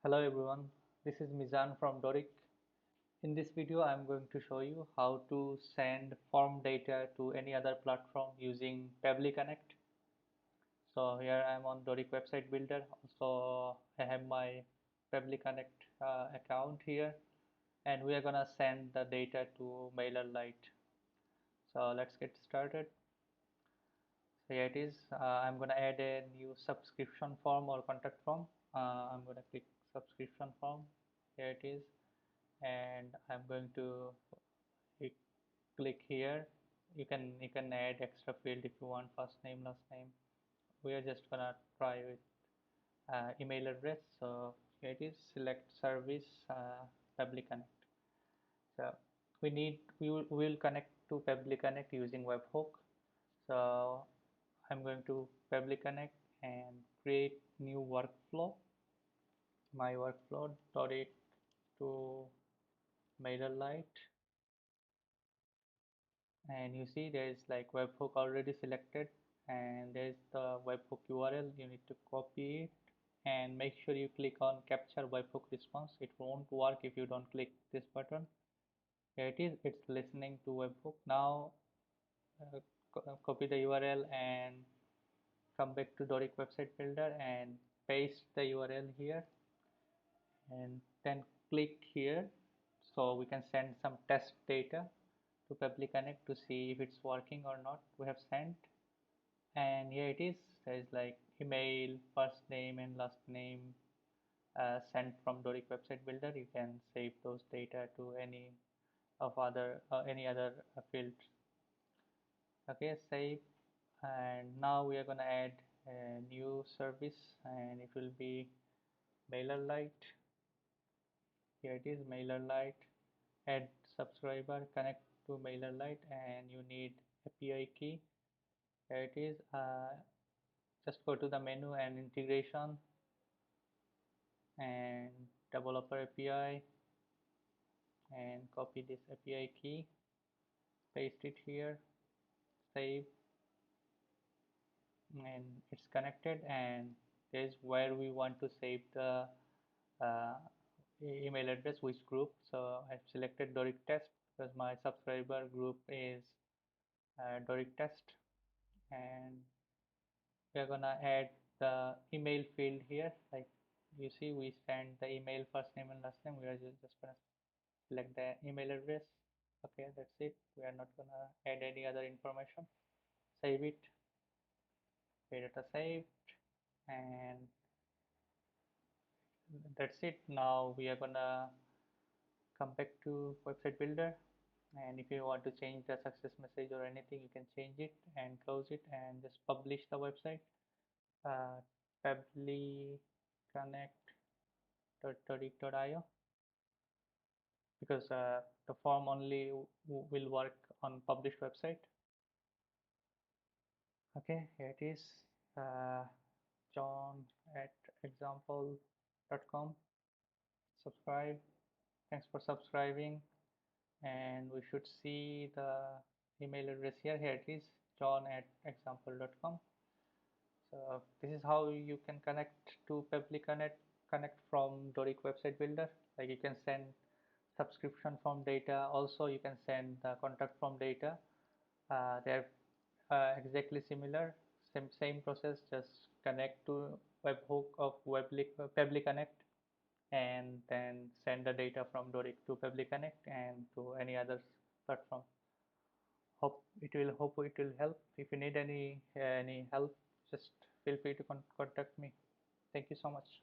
Hello everyone, this is Mizan from Dorik. In this video, I'm going to show you how to send form data to any other platform using Pabbly Connect. So here I'm on Dorik website builder. So I have my Pabbly Connect account here, and we are gonna send the data to MailerLite. So let's get started. So here it is. I'm gonna add a new subscription form or contact form. I'm gonna click subscription form. Here it is. And I'm going to click here. You can add extra field if you want, first name, last name. We are just gonna try with email address. So here it is. Select service, Pabbly Connect. So we will connect to Pabbly Connect using webhook. So I'm going to Pabbly Connect and create new workflow. My workflow dot it to MailerLite. And you see there is like webhook already selected, and there is the webhook URL. You need to copy it and make sure you click on capture webhook response. It won't work if you don't click this button. Here it is. It's listening to webhook. Now copy the URL and come back to Dorik website builder and paste the URL here, and then click here so we can send some test data to Pabbly Connect to see if it's working or not. We have sent, and here it is. There is like email, first name and last name sent from Dorik website builder. You can save those data to any other fields. Okay, save. And now we are gonna add a new service, and it will be MailerLite. Here it is, MailerLite. Add subscriber, connect to MailerLite, and you need API key. Here it is. Just go to the menu and integration and developer API, and copy this API key, paste it here, save, and it's connected. And this is where we want to save the uh, email address, which group. So I've selected Dorik test because my subscriber group is Dorik test, and we're gonna add the email field here. Like you see, we send the email first name and last name. We are just gonna select the email address. Okay, that's it. We are not gonna add any other information. Save it. Data saved, and that's it. Now we are gonna come back to website builder, and if you want to change the success message or anything, you can change it and close it and just publish the website. uh, pabblyconnect.dorik.io, because the form only will work on published website. Okay, here it is. uh, John at example.com. Subscribe. Thanks for subscribing. And we should see the email address here. Here it is, john at example.com. So this is how you can connect to Pabbly Connect from Dorik website builder. Like you can send subscription form data. Also, you can send the contact form data. They're exactly similar. Same process. Just connect to webhook of Pabbly Connect, and then send the data from Dorik to Pabbly Connect and to any other platform. Hope it will help. If you need any help, just feel free to contact me. Thank you so much.